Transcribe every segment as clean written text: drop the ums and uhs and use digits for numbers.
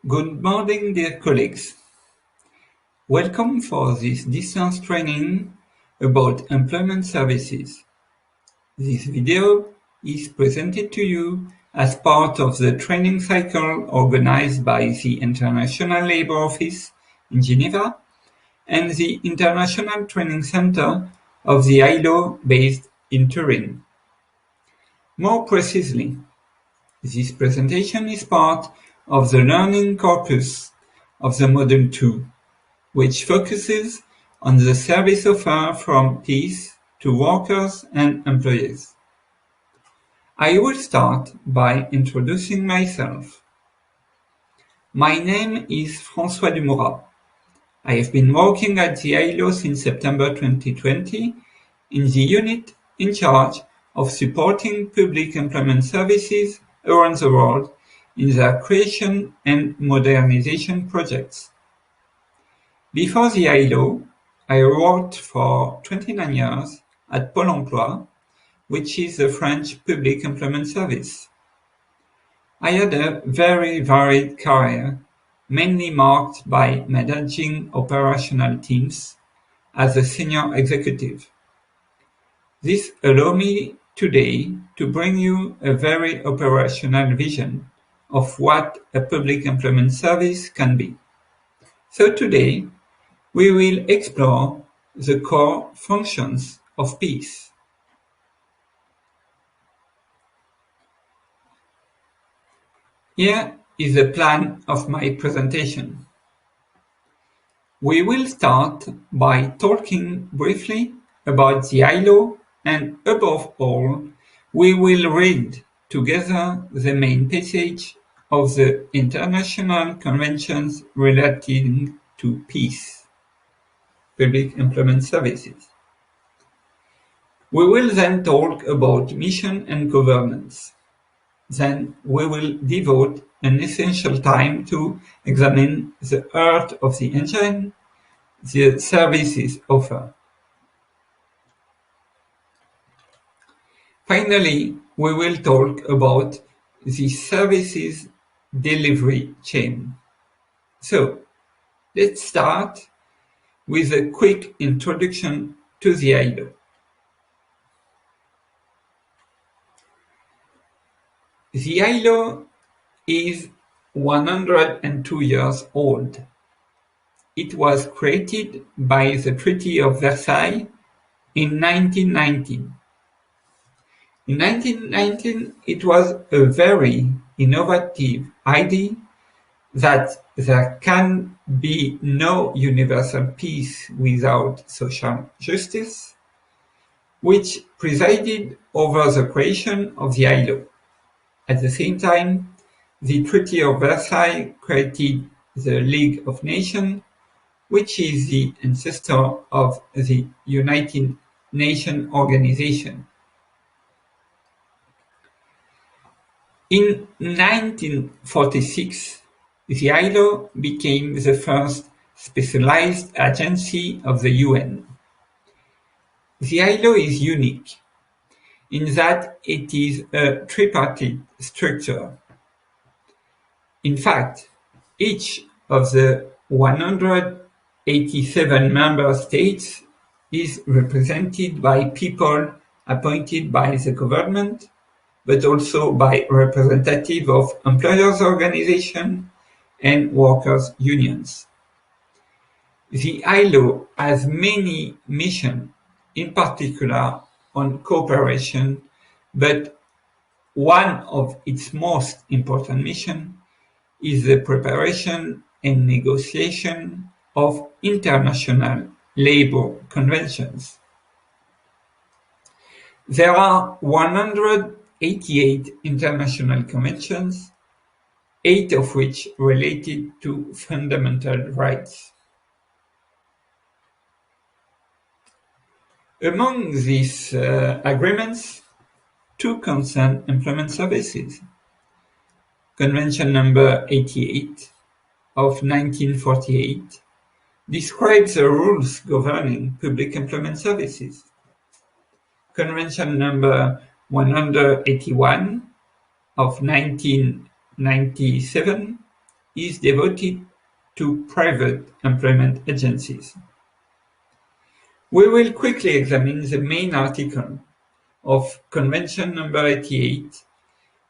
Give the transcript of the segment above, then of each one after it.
Good morning, dear colleagues. Welcome for this distance training about employment services. This video is presented to you as part of the training cycle organized by the International Labour Office in Geneva and the International Training Center of the ILO based in Turin. More precisely, this presentation is part of the learning corpus of the Module 2, which focuses on the service offer from PES to workers and employees. I will start by introducing myself. My name is François Dumourat. I have been working at the ILO since September 2020 in the unit in charge of supporting public employment services around the world in their creation and modernization projects. Before the ILO, I worked for 29 years at Pôle emploi, which is the French public employment service. I had a very varied career, mainly marked by managing operational teams as a senior executive. This allows me today to bring you a very operational vision of what a public employment service can be. So today, we will explore the core functions of PES. Here is the plan of my presentation. We will start by talking briefly about the ILO and above all, we will read together the main passage of the international conventions relating to PES, Public Employment Services. We will then talk about mission and governance. Then we will devote an essential time to examine the heart of the engine, the services offered. Finally, we will talk about the services delivery chain. So, let's start with a quick introduction to the ILO. The ILO is 102 years old. It was created by the Treaty of Versailles in 1919. In 1919, it was a very innovative idea that there can be no universal peace without social justice, which presided over the creation of the ILO. At the same time, the Treaty of Versailles created the League of Nations, which is the ancestor of the United Nations organization. In 1946, the ILO became the first specialized agency of the UN. The ILO is unique in that it is a tripartite structure. In fact, each of the 187 member states is represented by people appointed by the government, but also by representatives of employers' organizations and workers' unions. The ILO has many missions, in particular on cooperation, but one of its most important missions is the preparation and negotiation of international labor conventions. There are 188 international conventions, 8 of which related to fundamental rights. Among these agreements, 2 concern employment services. Convention number 88 of 1948 describes the rules governing public employment services. Convention number 181 of 1997 is devoted to private employment agencies. We will quickly examine the main article of Convention number 88,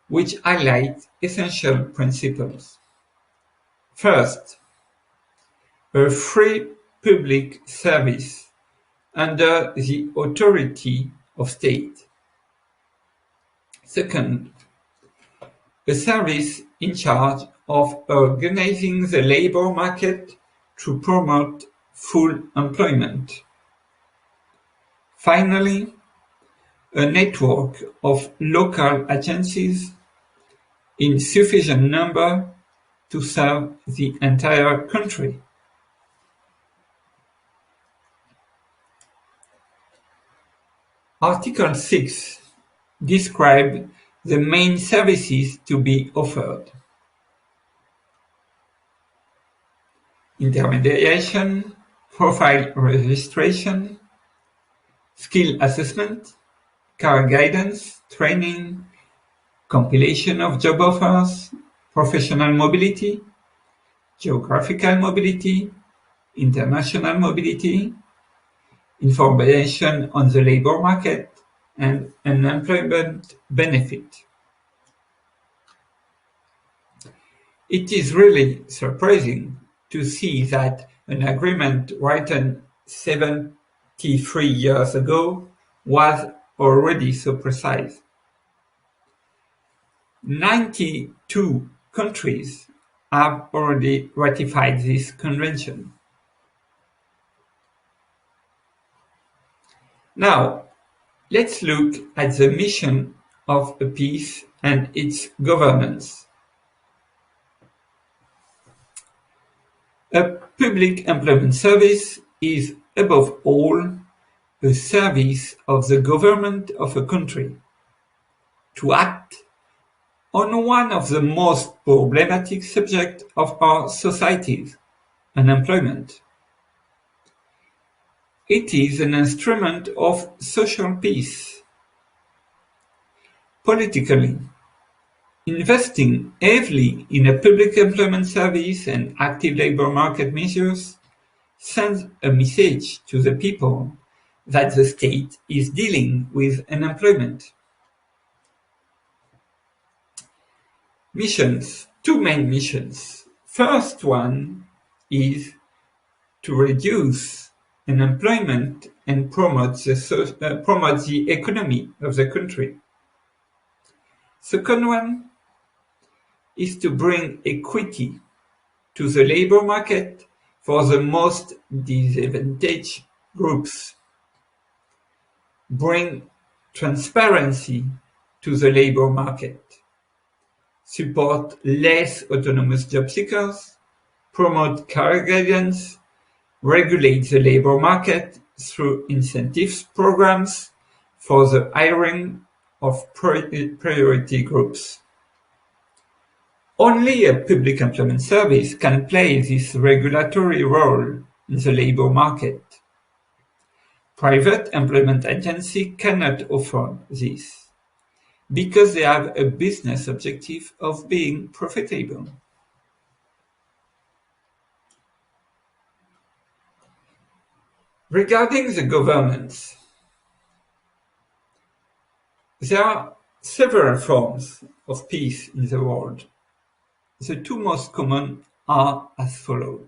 which highlights essential principles. First, a free public service under the authority of state. Second, a service in charge of organizing the labor market to promote full employment. Finally, a network of local agencies in sufficient number to serve the entire country. Article 6 describes the main services to be offered: intermediation, profile registration, skill assessment, career guidance, training, compilation of job offers, professional mobility, geographical mobility, international mobility, information on the labor market, and unemployment benefit. It is really surprising to see that an agreement written 73 years ago was already so precise. 92 countries have already ratified this convention. Now, let's look at the mission of PES and its governance. A public employment service is, above all, a service of the government of a country to act on one of the most problematic subjects of our societies, unemployment. It is an instrument of social peace. Politically, investing heavily in a public employment service and active labor market measures sends a message to the people that the state is dealing with unemployment. Missions, two main missions. First one is to reduce unemployment and promote the economy of the country. Second one is to bring equity to the labor market for the most disadvantaged groups. Bring transparency to the labor market. Support less autonomous job seekers, promote career guidance, regulate the labor market through incentives programs for the hiring of priority groups. Only a public employment service can play this regulatory role in the labor market. Private employment agencies cannot offer this, because they have a business objective of being profitable. Regarding the governance, there are several forms of peace in the world. The two most common are as follows.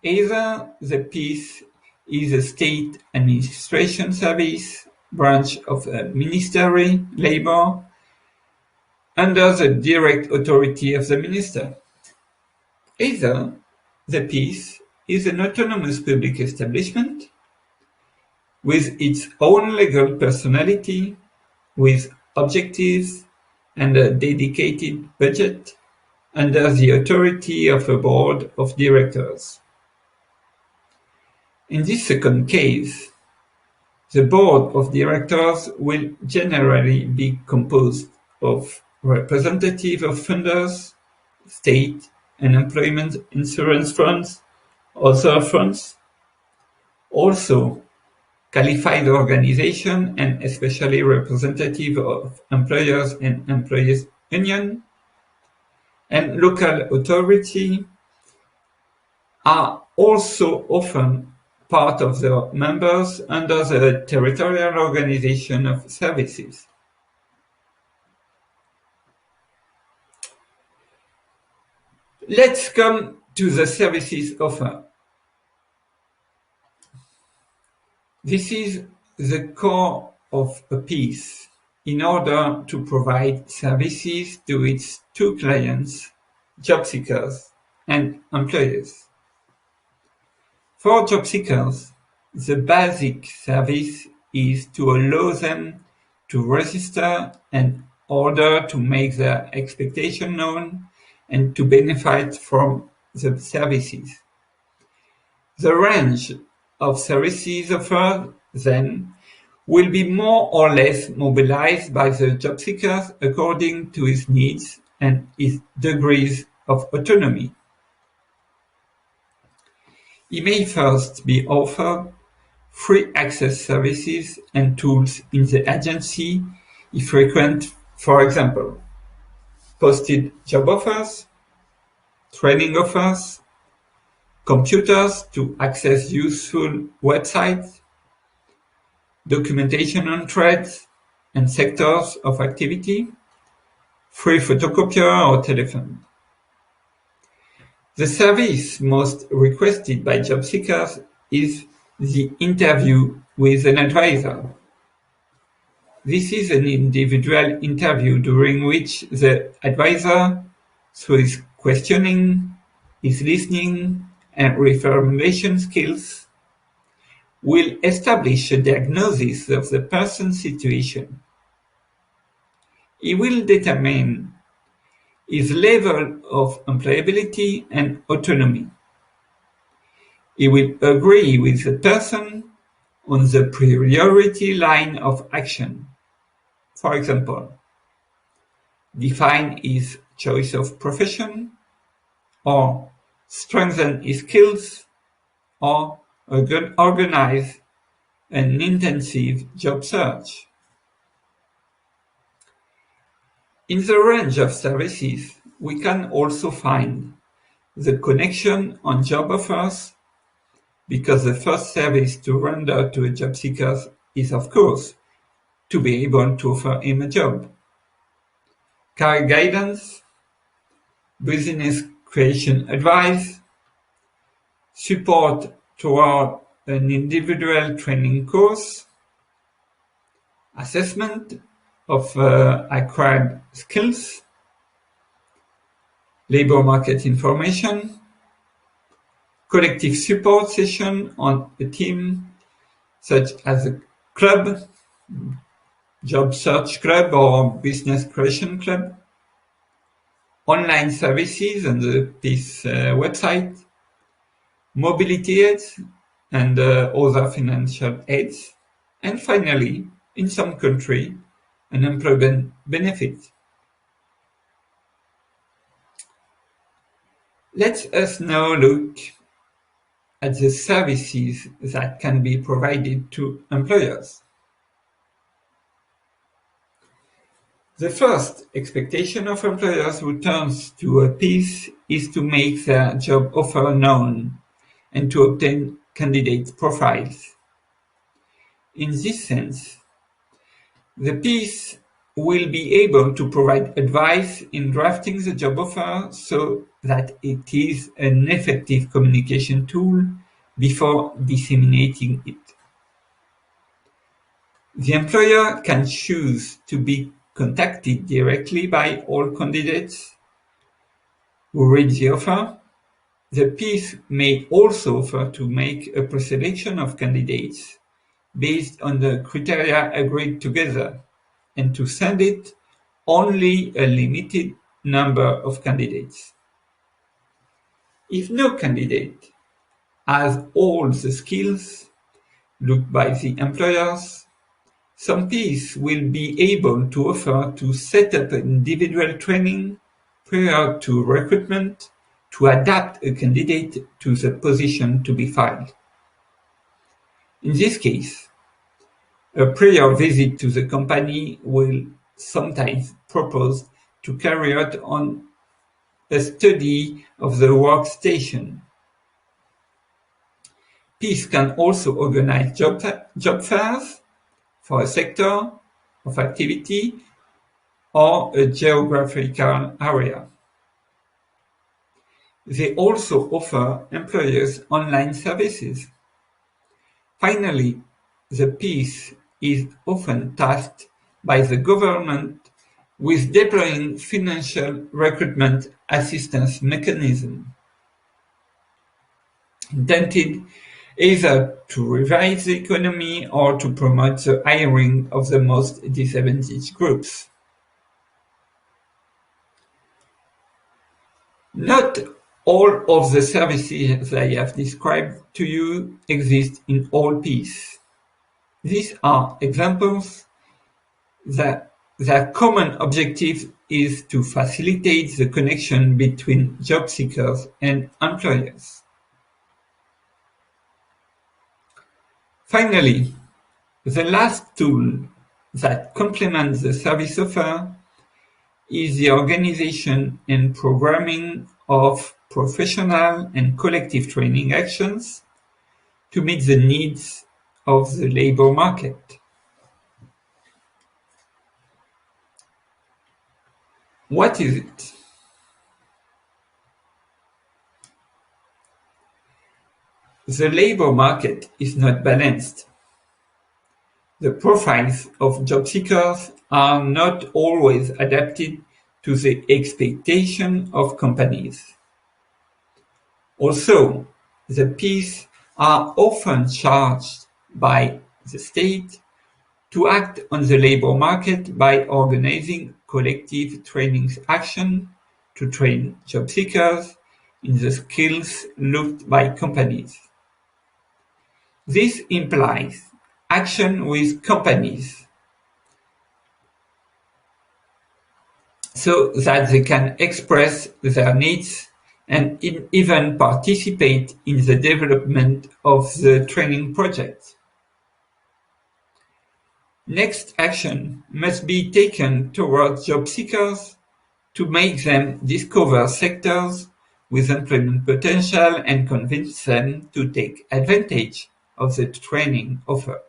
Either the peace is a state administration service branch of a ministry, labor, under the direct authority of the minister. Either the PES is an autonomous public establishment with its own legal personality, with objectives and a dedicated budget under the authority of a board of directors. In this second case, the board of directors will generally be composed of representatives of funders, state and employment insurance funds, other funds, also qualified organization and especially representative of employers and employees union, and local authority are also often part of the members under the territorial organization of services. Let's come to the services offer. This is the core of a PES in order to provide services to its two clients, job seekers and employers. For job seekers, the basic service is to allow them to register in order to make their expectation known and to benefit from the services. The range of services offered, then, will be more or less mobilized by the job seeker according to his needs and his degrees of autonomy. He may first be offered free access services and tools in the agency he frequents, for example, posted job offers, training offers, computers to access useful websites, documentation on trades and sectors of activity, free photocopier or telephone. The service most requested by job seekers is the interview with an advisor. This is an individual interview during which the advisor, through his questioning, his listening, and reformulation skills, will establish a diagnosis of the person's situation. He will determine his level of employability and autonomy. He will agree with the person on the priority line of action. For example, define his choice of profession, or strengthen his skills, or organize an intensive job search. In the range of services, we can also find the connection on job offers, because the first service to render to a job seeker is, of course, to be able to offer him a job. Career guidance, business creation advice, support toward an individual training course, assessment of acquired skills, labor market information, collective support session on a team such as a club, job search club or business creation club, online services on the PES website, mobility aids and other financial aids, and finally, in some countries, unemployment benefit. Let us now look at the services that can be provided to employers. The first expectation of employers who turns to a PES is to make their job offer known and to obtain candidate profiles. In this sense, the PES will be able to provide advice in drafting the job offer so that it is an effective communication tool before disseminating it. The employer can choose to be contacted directly by all candidates who read the offer. The PES may also offer to make a preselection of candidates based on the criteria agreed together, and to send it only a limited number of candidates. If no candidate has all the skills looked by the employers, some PES will be able to offer to set up individual training prior to recruitment to adapt a candidate to the position to be filled. In this case, a prior visit to the company will sometimes propose to carry out on a study of the workstation. PES can also organize job fairs for a sector of activity or a geographical area. They also offer employers online services. Finally, the PES is often tasked by the government with deploying financial recruitment assistance mechanisms intended either to revive the economy or to promote the hiring of the most disadvantaged groups. Not all of the services I have described to you exist in all PES. These are examples that their common objective is to facilitate the connection between job seekers and employers. Finally, the last tool that complements the service offer is the organization and programming of professional and collective training actions to meet the needs of the labor market. What is it? The labor market is not balanced. The profiles of job seekers are not always adapted to the expectation of companies. Also, the PES are often charged by the state to act on the labor market by organizing collective training action to train job seekers in the skills looked by companies. This implies action with companies so that they can express their needs and even participate in the development of the training project. Next action must be taken towards job seekers to make them discover sectors with employment potential and convince them to take advantage of the training offered.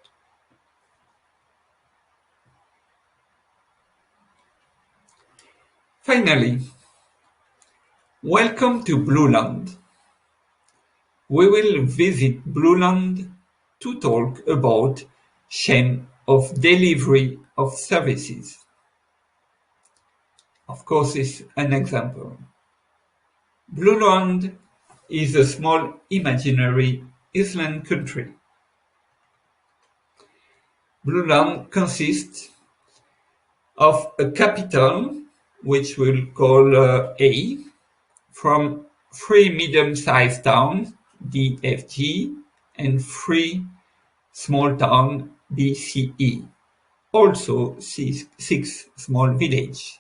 Finally, welcome to Blueland. We will visit Blueland to talk about chain of delivery of services. Of course, is an example. Blueland is a small imaginary island country. Blueland consists of a capital, which we'll call A, from 3 medium-sized towns, DFG, and 3 small towns, BCE, also 6 small villages.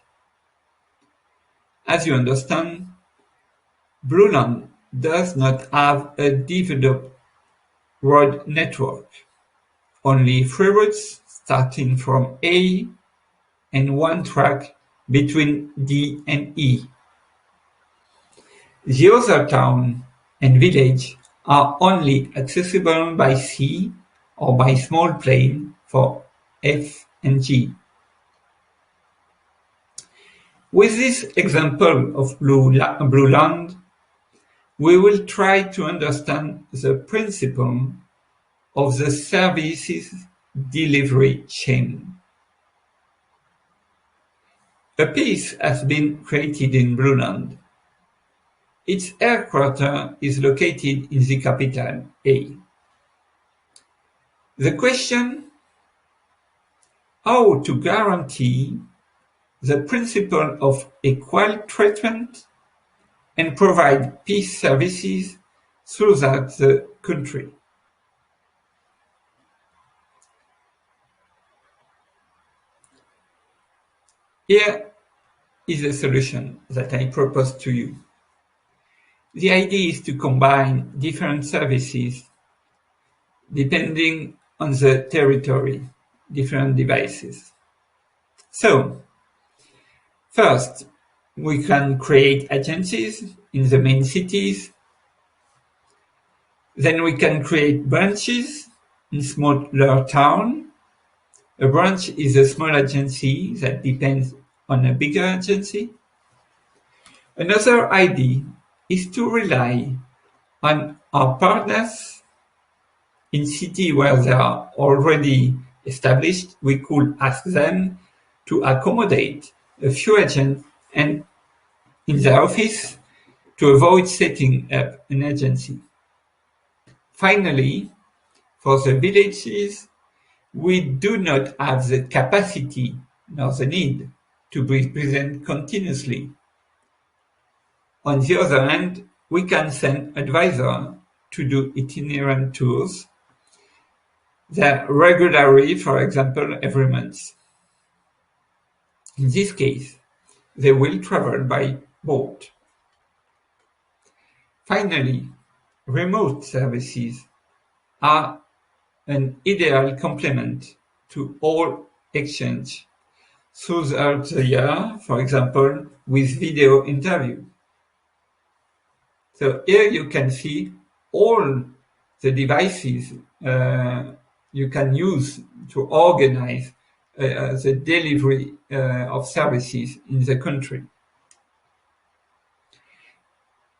As you understand, Blueland does not have a developed road network, only 3 routes starting from A and 1 track between D and E. The other town and village are only accessible by sea or by small plane for F and G. With this example of Blueland, we will try to understand the principle of the services delivery chain. A PES has been created in Blueland. Its headquarters is located in the capital, A. The question: how to guarantee the principle of equal treatment and provide PES services throughout the country. Here is a solution that I propose to you. The idea is to combine different services depending on the territory, different devices. So, first, We can create agencies in the main cities. Then we can create branches in smaller towns. A branch is a small agency that depends on a bigger agency. Another idea is to rely on our partners in cities where they are already established. We could ask them to accommodate a few agents and in their office to avoid setting up an agency. Finally, for the villages, we do not have the capacity nor the need to be present continuously. On the other hand, we can send advisors to do itinerant tours there regularly, for example, every month. In this case, they will travel by boat. Finally, remote services are an ideal complement to all exchange throughout the year, for example, with video interview. So here you can see all the devices you can use to organize the delivery of services in the country.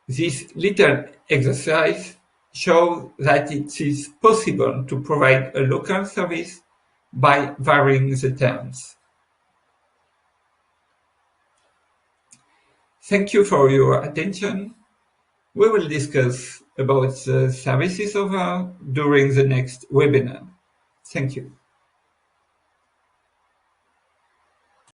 This little exercise shows that it is possible to provide a local service by varying the terms. Thank you for your attention. We will discuss about the services offered during the next webinar. Thank you.